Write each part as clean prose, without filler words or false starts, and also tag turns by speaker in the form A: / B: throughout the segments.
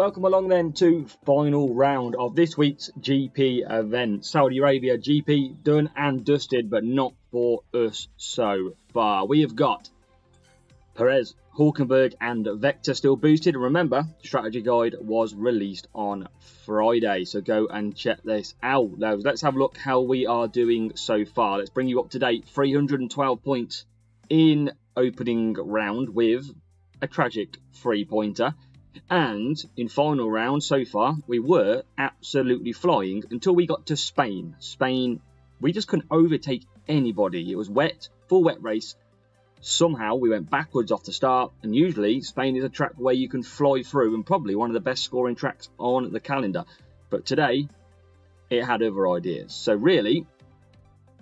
A: Welcome along then to final round of this week's GP event. Saudi Arabia GP done and dusted, but not for us so far. We have got Perez, Hulkenberg and Vector still boosted. And remember, the strategy guide was released on Friday, so go and check this out. Now, let's have a look how we are doing so far. Let's bring you up to date. 312 points in opening round with a tragic 3-pointer. And in final round so far, we were absolutely flying until we got to Spain. Spain, we just couldn't overtake anybody. It was wet, full wet race. Somehow we went backwards off the start, and usually Spain is a track where you can fly through and probably one of the best scoring tracks on the calendar. But today, it had other ideas. So really,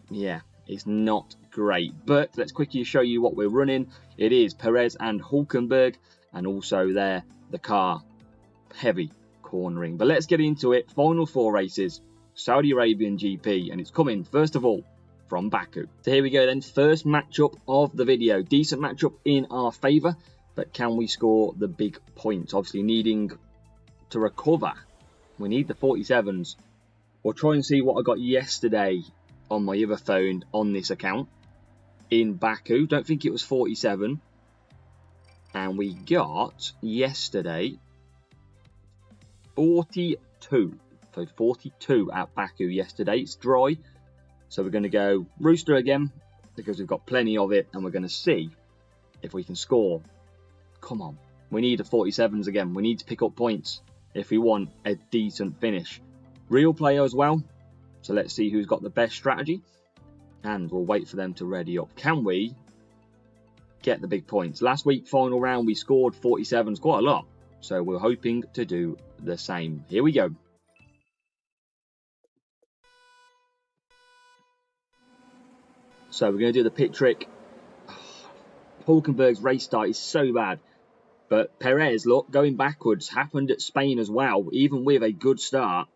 A: yeah, it's not great. But let's quickly show you what we're running. It is Perez and Hulkenberg, and also there, the car, heavy cornering. But let's get into it. Final 4 races, Saudi Arabian GP, and it's coming, first of all, from Baku. So here we go then, first matchup of the video. Decent matchup in our favour, but can we score the big points? Obviously needing to recover. We need the 47s. We'll try and see what I got yesterday on my other phone on this account in Baku. Don't think it was 47. And we got yesterday 42. So 42 at Baku yesterday. It's dry. So we're going to go Rooster again because we've got plenty of it. And we're going to see if we can score. Come on. We need the 47s again. We need to pick up points if we want a decent finish. Real player as well. So let's see who's got the best strategy. And we'll wait for them to ready up. Can we get the big points? Last week, final round, we scored 47s, quite a lot. So we're hoping to do the same. Here we go. So we're going to do the pit trick. Hulkenberg's race start is so bad. But Perez, look, going backwards, happened at Spain as well. Even with a good start,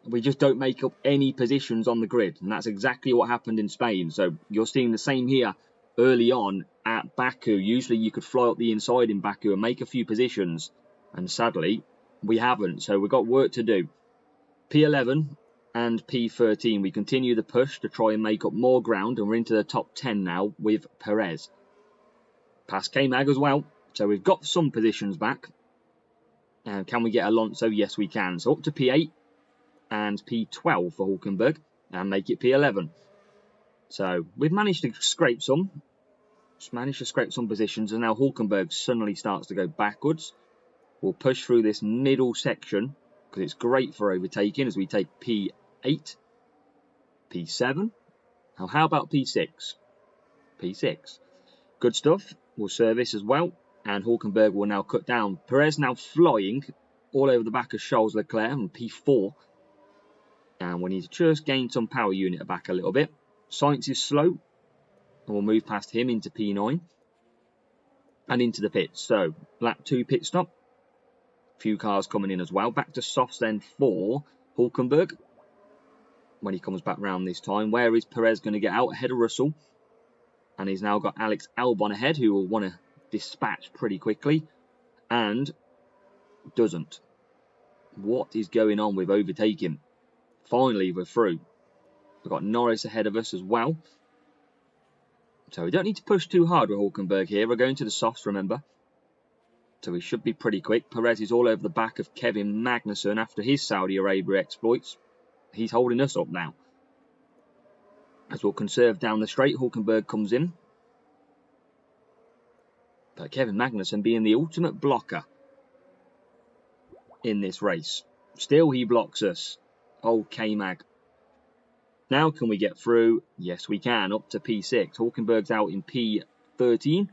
A: we just don't make up any positions on the grid. And that's exactly what happened in Spain. So you're seeing the same here early on at Baku. Usually you could fly up the inside in Baku and make a few positions. And sadly, we haven't. So we've got work to do. P11 and P13. We continue the push to try and make up more ground. And we're into the top 10 now with Perez. Past K-Mag as well. So we've got some positions back. And can we get Alonso? Yes, we can. So up to P8 and P12 for Hulkenberg. And make it P11. So we've managed to scrape some. Just managed to scrape some positions. And now Hulkenberg suddenly starts to go backwards. We'll push through this middle section because it's great for overtaking as we take P8, P7. Now how about P6? P6. Good stuff. We'll service as well. And Hulkenberg will now cut down. Perez now flying all over the back of Charles Leclerc on P4. And we need to just gain some power unit back a little bit. Sainz is slow. And we'll move past him into P9. And into the pits. So, lap 2 pit stop. Few cars coming in as well. Back to softs then for Hulkenberg. When he comes back round this time. Where is Perez going to get out? Ahead of Russell. And he's now got Alex Albon ahead, who will want to dispatch pretty quickly. And doesn't. What is going on with overtaking? Finally, we're through. We've got Norris ahead of us as well. So we don't need to push too hard with Hulkenberg here. We're going to the softs, remember. So we should be pretty quick. Perez is all over the back of Kevin Magnussen after his Saudi Arabia exploits. He's holding us up now. As we'll conserve down the straight, Hulkenberg comes in. But Kevin Magnussen being the ultimate blocker in this race. Still he blocks us. Old K-Mag. Now can we get through? Yes, we can. Up to P6. Hulkenberg's out in P13.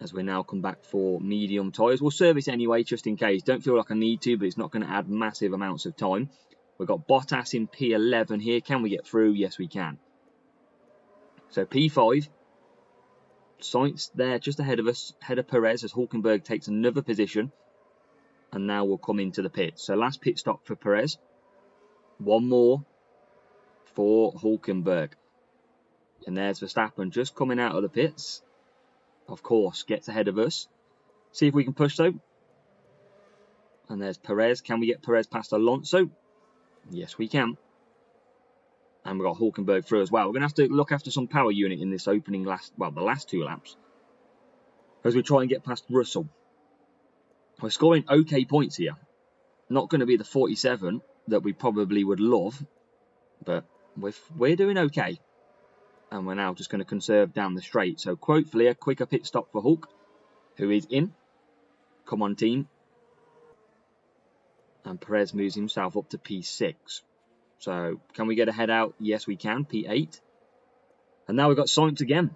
A: As we now come back for medium tyres. We'll service anyway, just in case. Don't feel like I need to, but it's not going to add massive amounts of time. We've got Bottas in P11 here. Can we get through? Yes, we can. So P5. Sainz there just ahead of us. Ahead of Perez as Hulkenberg takes another position. And now we'll come into the pits. So last pit stop for Perez. One more for Hulkenberg. And there's Verstappen just coming out of the pits. Of course, gets ahead of us. See if we can push though. And there's Perez. Can we get Perez past Alonso? Yes, we can. And we've got Hulkenberg through as well. We're going to have to look after some power unit in this opening the last 2 laps, as we try and get past Russell. We're scoring okay points here. Not going to be the 47 that we probably would love, but we're doing okay. And we're now just going to conserve down the straight. So hopefully a quicker pit stop for Hulk, who is in. Come on, team. And Perez moves himself up to P6. So can we get a head out? Yes, we can. P8. And now we've got Sainz again,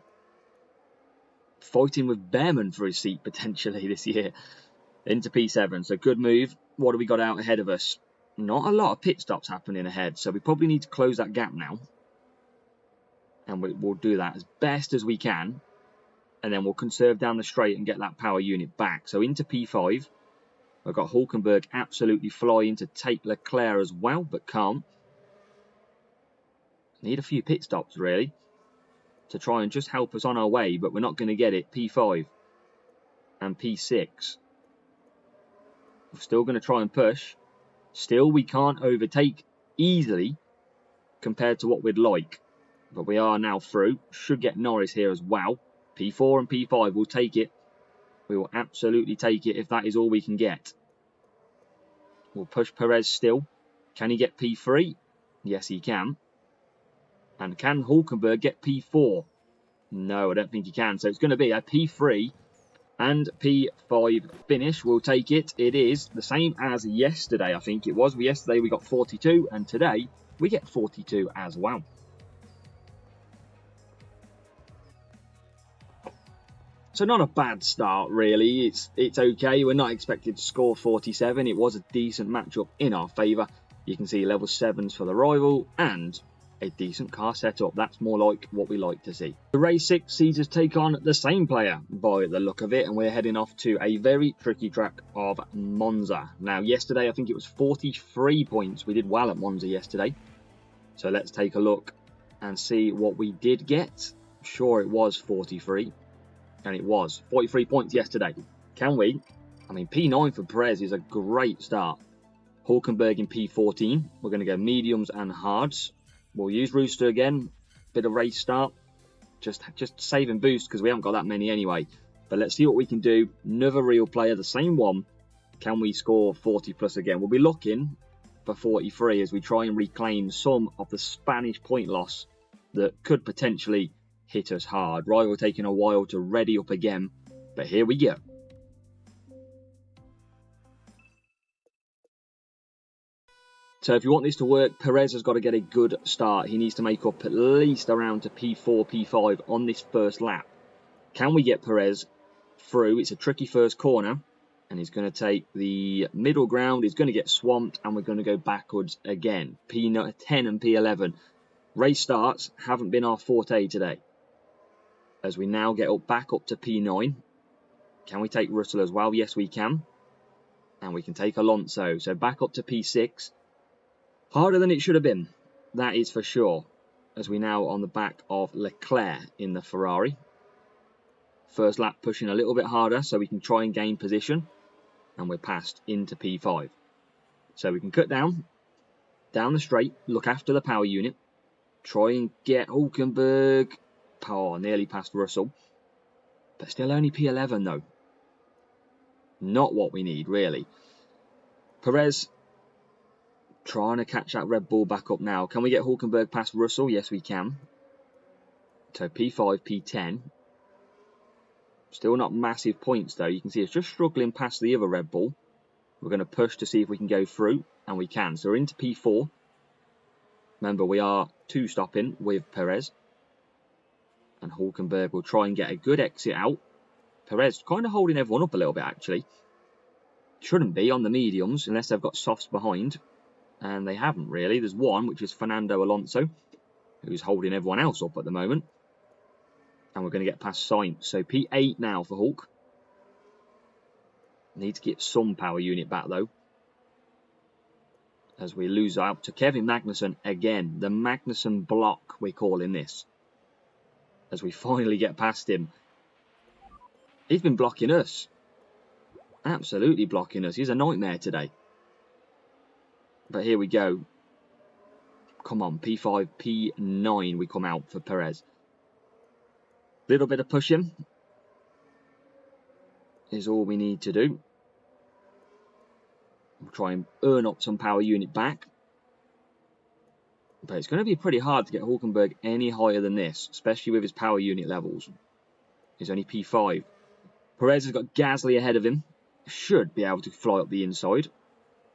A: fighting with Behrman for his seat potentially this year. Into P7. So good move. What do we got out ahead of us? Not a lot of pit stops happening ahead. So we probably need to close that gap now. And we'll do that as best as we can. And then we'll conserve down the straight and get that power unit back. So into P5. We've got Hulkenberg absolutely flying to take Leclerc as well, but can't. Need a few pit stops, really, to try and just help us on our way, but we're not going to get it. P5 and P6. We're still going to try and push. Still, we can't overtake easily compared to what we'd like. But we are now through. Should get Norris here as well. P4 and P5 will take it. We will absolutely take it if that is all we can get. We'll push Perez still. Can he get P3? Yes, he can. And can Hulkenberg get P4? No, I don't think he can. So it's going to be a P3 and P5 finish. We'll take it. It is the same as yesterday, I think it was. Yesterday we got 42, and today we get 42 as well. So not a bad start, really. It's okay. We're not expected to score 47. It was a decent matchup in our favour. You can see level 7s for the rival and a decent car setup. That's more like what we like to see. The race 6 sees us take on the same player by the look of it, and we're heading off to a very tricky track of Monza. Now, yesterday I think it was 43 points. We did well at Monza yesterday. So let's take a look and see what we did get. Sure, it was 43. And it was 43 points yesterday. Can we? I mean, P9 for Perez is a great start. Hulkenberg in P14. We're going to go mediums and hards. We'll use Rooster again. Bit of race start. Just saving boost because we haven't got that many anyway. But let's see what we can do. Another real player, the same one. Can we score 40 plus again? We'll be looking for 43 as we try and reclaim some of the Spanish point loss that could potentially hit us hard. Rival taking a while to ready up again, but here we go. So if you want this to work, Perez has got to get a good start. He needs to make up at least around to P4, P5 on this first lap. Can we get Perez through? It's a tricky first corner, and he's going to take the middle ground. He's going to get swamped, and we're going to go backwards again. P10 and P11. Race starts haven't been our forte today, as we now get back up to P9. Can we take Russell as well? Yes, we can. And we can take Alonso. So back up to P6. Harder than it should have been. That is for sure. As we now on the back of Leclerc in the Ferrari. First lap pushing a little bit harder so we can try and gain position. And we're passed into P5. So we can cut down the straight. Look after the power unit. Try and get Hulkenberg. Oh, nearly past Russell. But still only P11 though. Not what we need, really. Perez trying to catch that Red Bull back up now. Can we get Hulkenberg past Russell? Yes, we can. So P5, P10. Still not massive points though. You can see it's just struggling past the other Red Bull. We're going to push to see if we can go through. And we can. So we're into P4. Remember, we are 2-stopping with Perez. And Hulkenberg will try and get a good exit out. Perez kind of holding everyone up a little bit, actually. Shouldn't be on the mediums unless they've got softs behind. And they haven't, really. There's one, which is Fernando Alonso, who's holding everyone else up at the moment. And we're going to get past Sainz. So P8 now for Hulk. Need to get some power unit back, though. As we lose out to Kevin Magnussen again. The Magnussen block, we're calling this. As we finally get past him. He's been blocking us. Absolutely blocking us. He's a nightmare today. But here we go. Come on, P5, P9 we come out for Perez. Little bit of pushing is all we need to do. We'll try and earn up some power unit back. But it's going to be pretty hard to get Hulkenberg any higher than this, especially with his power unit levels. He's only P5. Perez has got Gasly ahead of him. Should be able to fly up the inside.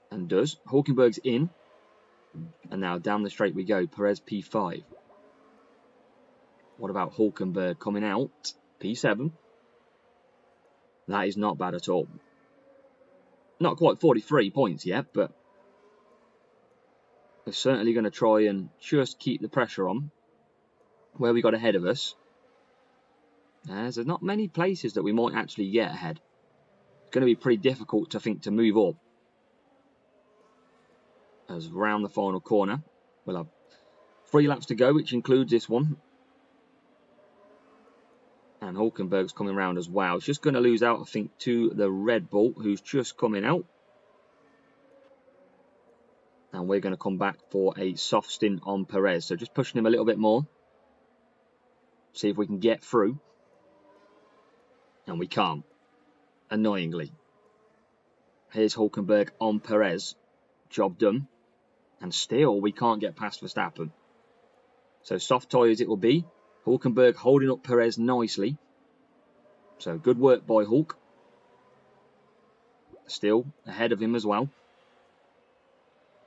A: And does. Hulkenberg's in. And now down the straight we go. Perez P5. What about Hulkenberg coming out? P7. That is not bad at all. Not quite 43 points yet, but we're certainly going to try and just keep the pressure on where we got ahead of us. There's not many places that we might actually get ahead. It's going to be pretty difficult, to think, to move up. As round the final corner, we'll have 3 laps to go, which includes this one. And Hulkenberg's coming round as well. It's just going to lose out, I think, to the Red Bull, who's just coming out. And we're going to come back for a soft stint on Perez. So just pushing him a little bit more. See if we can get through. And we can't. Annoyingly. Here's Hulkenberg on Perez. Job done. And still we can't get past Verstappen. So soft tyres it will be. Hulkenberg holding up Perez nicely. So good work by Hulk. Still ahead of him as well.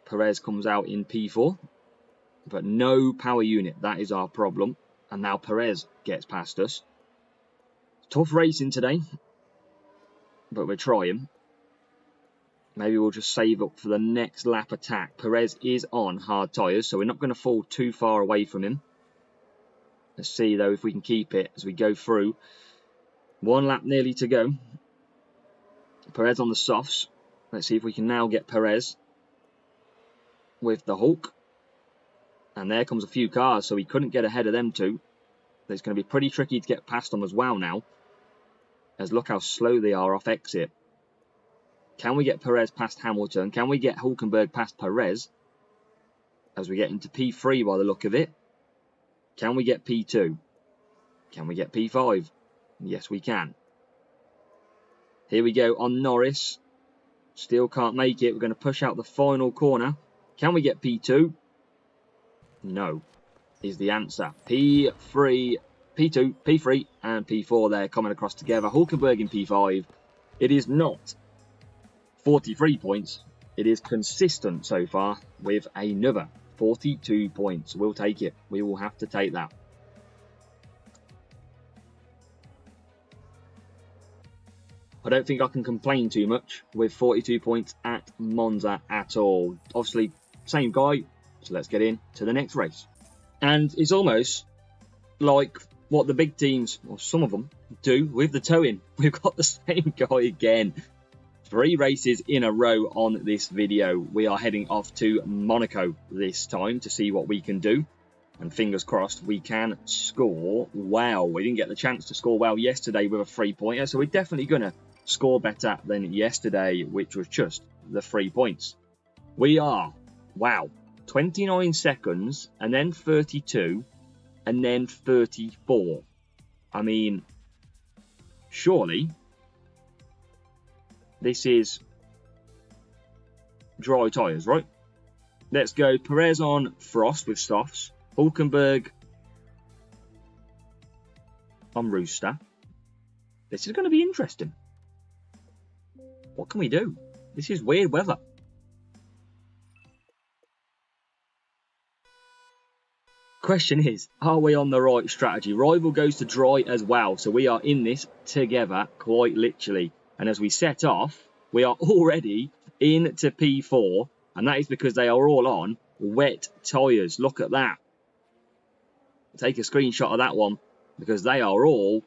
A: Perez comes out in P4. But no power unit. That is our problem. And now Perez gets past us. Tough racing today. But we're trying. Maybe we'll just save up for the next lap attack. Perez is on hard tyres. So we're not going to fall too far away from him. Let's see, though, if we can keep it as we go through. 1 lap nearly to go. Perez on the softs. Let's see if we can now get Perez with the Hulk. And there comes a few cars, so he couldn't get ahead of them two. It's going to be pretty tricky to get past them as well now. As look how slow they are off exit. Can we get Perez past Hamilton? Can we get Hulkenberg past Perez? As we get into P3 by the look of it. Can we get P2? Can we get P5? Yes, we can. Here we go on Norris. Still can't make it. We're going to push out the final corner. Can we get P2? No, is the answer. P3, P2, P3 and P4 there coming across together. Hulkenberg in P5. It is not 43 points. It is consistent so far with another 42 points. We'll take it. We will have to take that. I don't think I can complain too much with 42 points at Monza at all. Obviously, same guy. So let's get into the next race. And it's almost like what the big teams, or some of them, do with the towing. We've got the same guy again. 3 races in a row on this video. We are heading off to Monaco this time to see what we can do. And fingers crossed we can score well. We didn't get the chance to score well yesterday with a 3-pointer. So we're definitely going to score better than yesterday, which was just the 3 points. We are, wow, 29 seconds and then 32 and then 34. I mean, surely this is dry tyres, right? Let's go. Perez on Frost with softs. Hulkenberg on Rooster. This is going to be interesting. What can we do? This is weird weather. Question is, are we on the right strategy? Rival goes to dry as well, so we are in this together, quite literally. And as we set off, we are already into P4, and that is because they are all on wet tyres. Look at that. Take a screenshot of that one, because they are all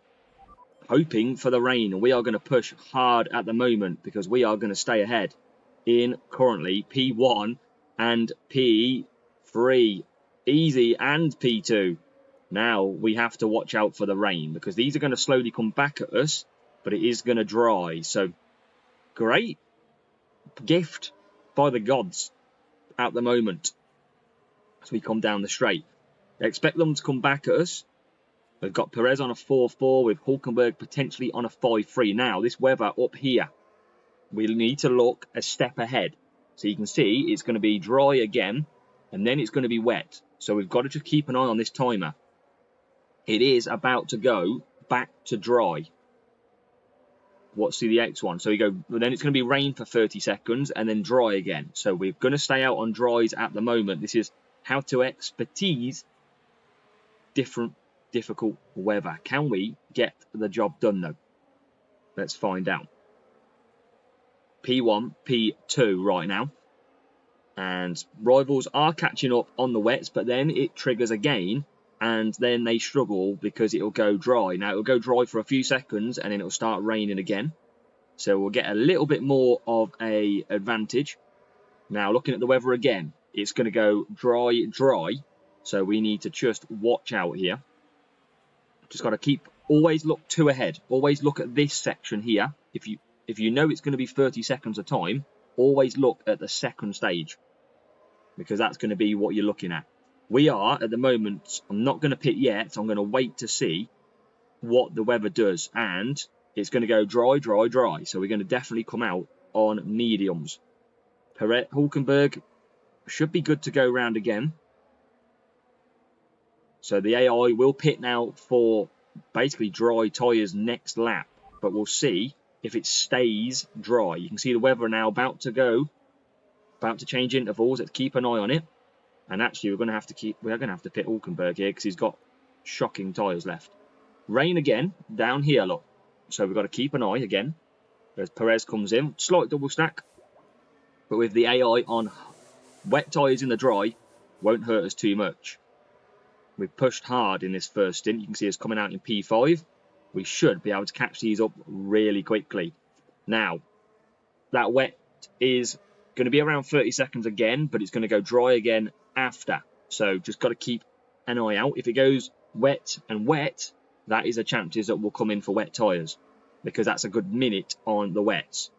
A: hoping for the rain. We are going to push hard at the moment, because we are going to stay ahead in currently P1 and P3. Easy, and P2. Now we have to watch out for the rain, because these are going to slowly come back at us, but it is going to dry. So great gift by the gods at the moment as we come down the straight. I expect them to come back at us. We've got Perez on a 4-4 with Hulkenberg potentially on a 5-3. Now, this weather up here, we need to look a step ahead. So you can see it's going to be dry again, and then it's going to be wet. So we've got to just keep an eye on this timer. It is about to go back to dry. What's the X one? So we go, well, then it's going to be rain for 30 seconds and then dry again. So we're going to stay out on dries at the moment. This is how to expertise difficult weather. Can we get the job done though? Let's find out. P1, P2 right now. And rivals are catching up on the wets, but then it triggers again. And then they struggle because it'll go dry. Now, it'll go dry for a few seconds and then it'll start raining again. So we'll get a little bit more of an advantage. Now, looking at the weather again, it's going to go dry. So we need to just watch out here. Just got to always look 2 ahead. Always look at this section here. If you know it's going to be 30 seconds of time, always look at the second stage. Because that's going to be what you're looking at. We are, at the moment, I'm not going to pit yet. I'm going to wait to see what the weather does. And it's going to go dry. So we're going to definitely come out on mediums. Hulkenberg should be good to go round again. So the AI will pit now for basically dry tyres next lap. But we'll see if it stays dry. You can see the weather now about to change intervals. Let's keep an eye on it. And actually, we're going to have to pit Hulkenberg here because he's got shocking tyres left. Rain again down here, look. So we've got to keep an eye again as Perez comes in. Slight double stack. But with the AI on wet tyres in the dry, won't hurt us too much. We've pushed hard in this first stint. You can see us coming out in P5. We should be able to catch these up really quickly. Now, that wet is going to be around 30 seconds again, but it's going to go dry again after. So just got to keep an eye out. If it goes wet, that is a chances that will come in for wet tyres because that's a good minute on the wets.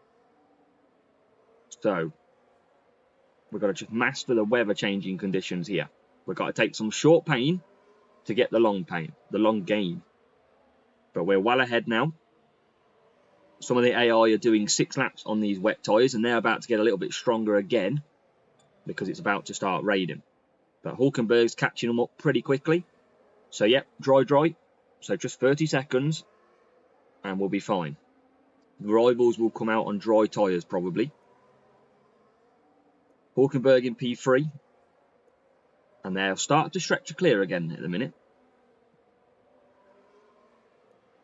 A: So we've got to just master the weather changing conditions here. We've got to take some short pain to get the long gain. But we're well ahead now. Some of the AI are doing 6 laps on these wet tyres and they're about to get a little bit stronger again because it's about to start raining. But Hulkenberg's catching them up pretty quickly. So, yep, dry. So just 30 seconds and we'll be fine. The rivals will come out on dry tyres probably. Hulkenberg in P3. And they'll start to stretch clear again at the minute.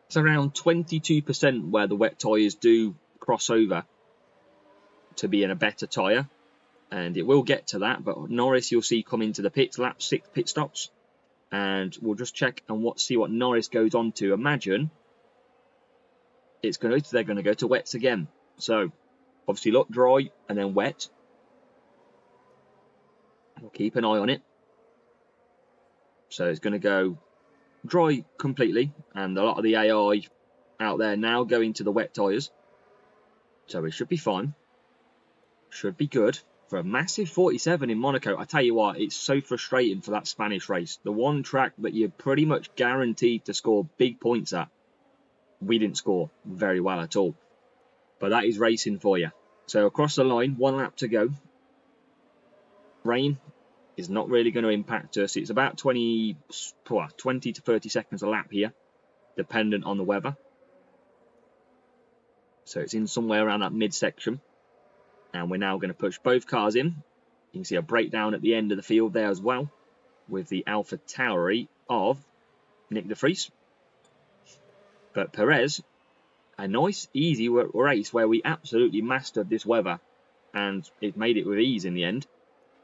A: It's around 22% where the wet tyres do cross over to be in a better tyre. And it will get to that, but Norris you'll see come into the pits, lap 6 pit stops. And we'll just check and see what Norris goes on to. Imagine they're going to go to wets again. So, obviously look, dry and then wet. We'll keep an eye on it. So it's going to go dry completely, and a lot of the AI out there now going to the wet tyres. So it should be fine. Should be good. For a massive 47 in Monaco, I tell you what, it's so frustrating for that Spanish race. The one track that you're pretty much guaranteed to score big points at, we didn't score very well at all. But that is racing for you. So across the line, 1 lap to go. Rain is not really going to impact us. It's about 20 to 30 seconds a lap here, dependent on the weather. So it's in somewhere around that midsection. And we're now going to push both cars in. You can see a breakdown at the end of the field there as well, with the Alpha Tauri of Nick de Vries. But Perez, a nice, easy race where we absolutely mastered this weather. And it made it with ease in the end.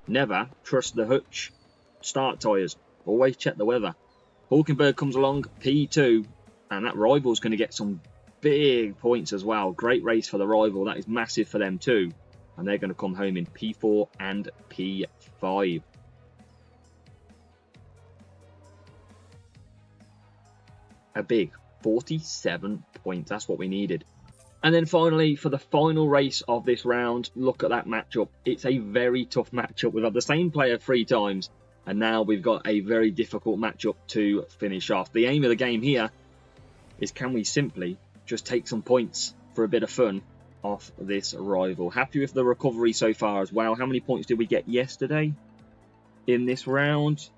A: Never trust the hutch start tyres. Always check the weather. Hulkenberg comes along, P2. And that rival's going to get some big points as well. Great race for the rival. That is massive for them too. And they're going to come home in P4 and P5. A big 47 points. That's what we needed. And then finally, for the final race of this round, look at that matchup. It's a very tough matchup. We've had the same player 3 times, and now we've got a very difficult matchup to finish off. The aim of the game here is, can we simply just take some points for a bit of fun off this rival? Happy with the recovery so far as well. How many points did we get yesterday in this round?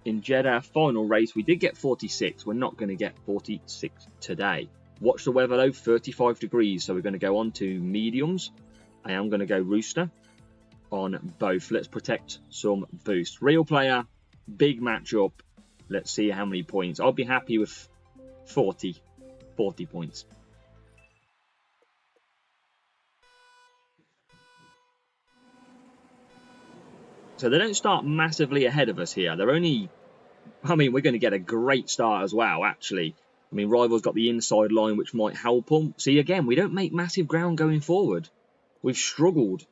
A: In Jeddah, final race, we did get 46. We're not going to get 46 today. Watch the weather though, 35 degrees. So we're going to go on to mediums. I am going to go rooster on both. Let's protect some boost. Real player, big matchup. Let's see how many points. I'll be happy with 40 points. So they don't start massively ahead of us here. They're only, I mean, we're going to get a great start as well, actually. I mean, Rival's got the inside line, which might help them. See, again, we don't make massive ground going forward. We've struggled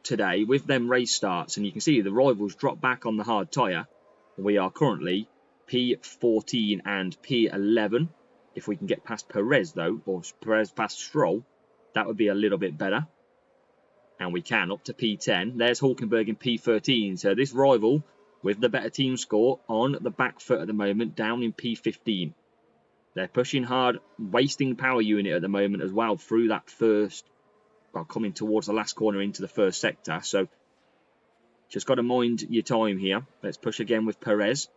A: today with them race starts. And you can see the Rivals drop back on the hard tyre. We are currently P14 and P11. If we can get past Perez, though, or Perez past Stroll, that would be a little bit better. And we can, up to P10. There's Hulkenberg in P13. So this Rival, with the better team score, on the back foot at the moment, down in P15. They're pushing hard, wasting power unit at the moment as well through that first, well, coming towards the last corner into the first sector. So just got to mind your time here. Let's push again with Perez,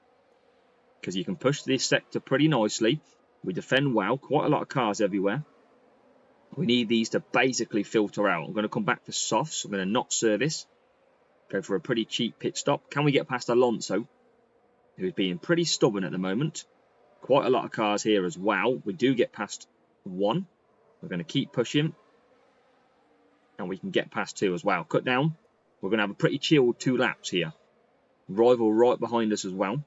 A: because you can push this sector pretty nicely. We defend well, quite a lot of cars everywhere. We need these to basically filter out. I'm going to come back for softs. I'm going to not service. Go for a pretty cheap pit stop. Can we get past Alonso, who's being pretty stubborn at the moment? Quite a lot of cars here as well. We do get past 1. We're going to keep pushing. And we can get past 2 as well. Cut down. We're going to have a pretty chilled 2 laps here. Rival right behind us as well.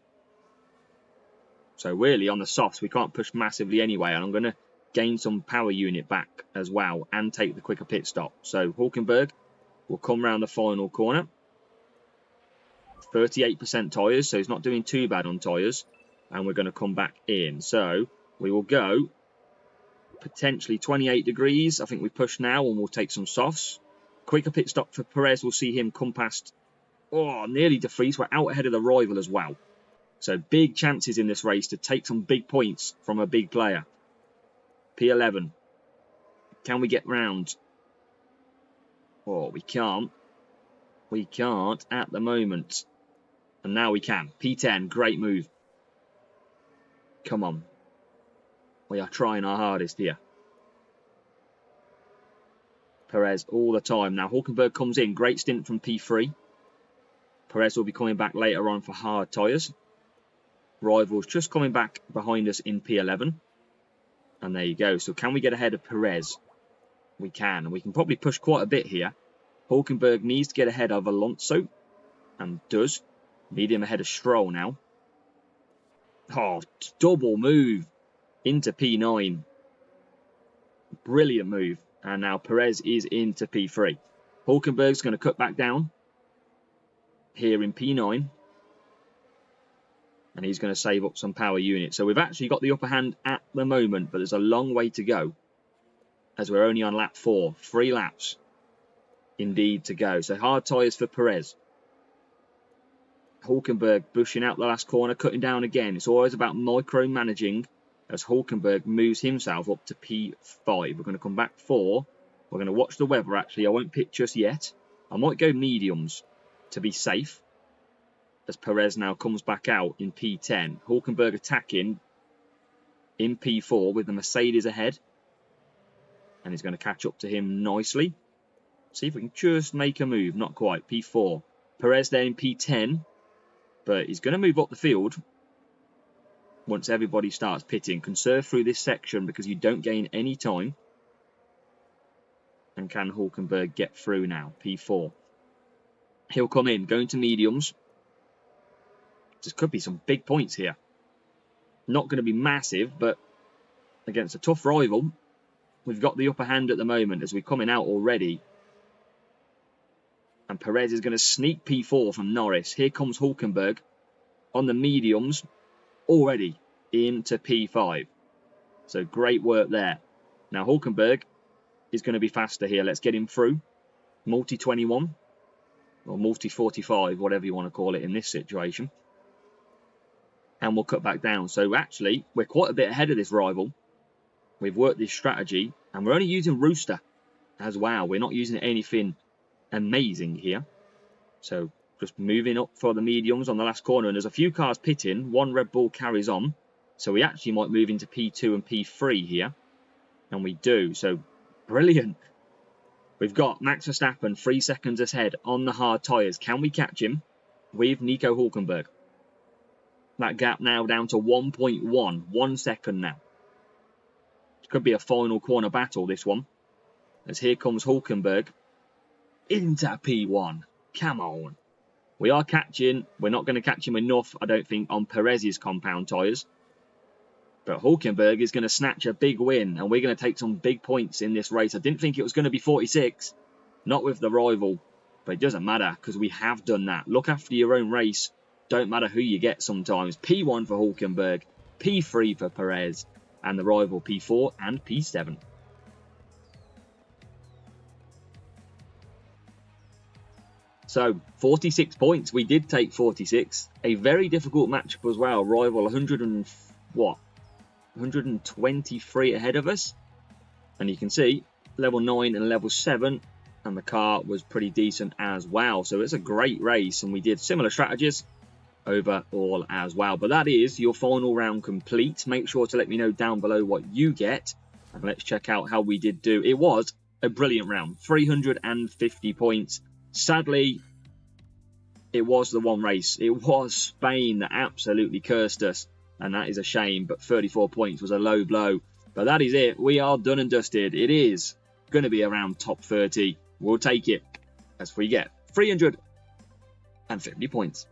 A: So really on the softs, we can't push massively anyway. And I'm going to gain some power unit back as well. And take the quicker pit stop. So Hulkenberg will come round the final corner. 38% tyres. So he's not doing too bad on tyres. And we're going to come back in. So we will go potentially 28 degrees. I think we push now and we'll take some softs. Quicker pit stop for Perez. We'll see him come past. Oh, nearly De Vries. We're out ahead of the Rival as well. So big chances in this race to take some big points from a big player. P11. Can we get round? Oh, we can't. We can't at the moment. And now we can. P10. Great move. Come on. We are trying our hardest here. Perez all the time. Now Hulkenberg comes in. Great stint from P3. Perez will be coming back later on for hard tyres. Rivals just coming back behind us in P11. And there you go. So can we get ahead of Perez? We can. And we can probably push quite a bit here. Hulkenberg needs to get ahead of Alonso. And does. Need him ahead of Stroll now. Oh, double move into P9. Brilliant move. And now Perez is into P3. Hulkenberg's going to cut back down here in P9. And he's going to save up some power units. So we've actually got the upper hand at the moment, but there's a long way to go as we're only on lap 4. 3 laps indeed to go. So hard tyres for Perez. Hulkenberg pushing out the last corner, cutting down again. It's always about micromanaging as Hulkenberg moves himself up to P5. We're going to come back 4. We're going to watch the weather, actually. I won't pit just yet. I might go mediums to be safe as Perez now comes back out in P10. Hulkenberg attacking in P4 with the Mercedes ahead. And he's going to catch up to him nicely. See if we can just make a move. Not quite. P4. Perez there in P10. But he's going to move up the field once everybody starts pitting. Conserve through this section because you don't gain any time. And can Hulkenberg get through now? P4. He'll come in, going to mediums. There could be some big points here. Not going to be massive, but against a tough rival, we've got the upper hand at the moment as we're coming out already. And Perez is going to sneak P4 from Norris. Here comes Hulkenberg on the mediums already into P5. So great work there. Now Hulkenberg is going to be faster here. Let's get him through. Multi-21 or multi-45, whatever you want to call it in this situation. And we'll cut back down. So actually, we're quite a bit ahead of this rival. We've worked this strategy, and we're only using Rooster as well. We're not using anything amazing here. So just moving up for the mediums on the last corner. And there's a few cars pitting. One Red Bull carries on. So we actually might move into P2 and P3 here. And we do. So brilliant. We've got Max Verstappen 3 seconds ahead on the hard tyres. Can we catch him with Nico Hülkenberg? That gap now down to 1.1. 1 second now. It could be a final corner battle, this one. As here comes Hülkenberg into P1. Come on. We are catching. We're not going to catch him enough, I don't think, on Perez's compound tyres. But Hülkenberg is going to snatch a big win, and we're going to take some big points in this race. I didn't think it was going to be 46. Not with the rival. But it doesn't matter, because we have done that. Look after your own race. Don't matter who you get sometimes. P1 for Hülkenberg. P3 for Perez. And the rival P4 and P7. So, 46 points. We did take 46. A very difficult matchup as well. Rival 123 ahead of us. And you can see level 9 and level 7. And the car was pretty decent as well. So it's a great race. And we did similar strategies overall as well. But that is your final round complete. Make sure to let me know down below what you get. And let's check out how we did do. It was a brilliant round. 350 points. Sadly, it was the one race. It was Spain that absolutely cursed us. And that is a shame. But 34 points was a low blow. But that is it. We are done and dusted. It is going to be around top 30. We'll take it as we get 350 points.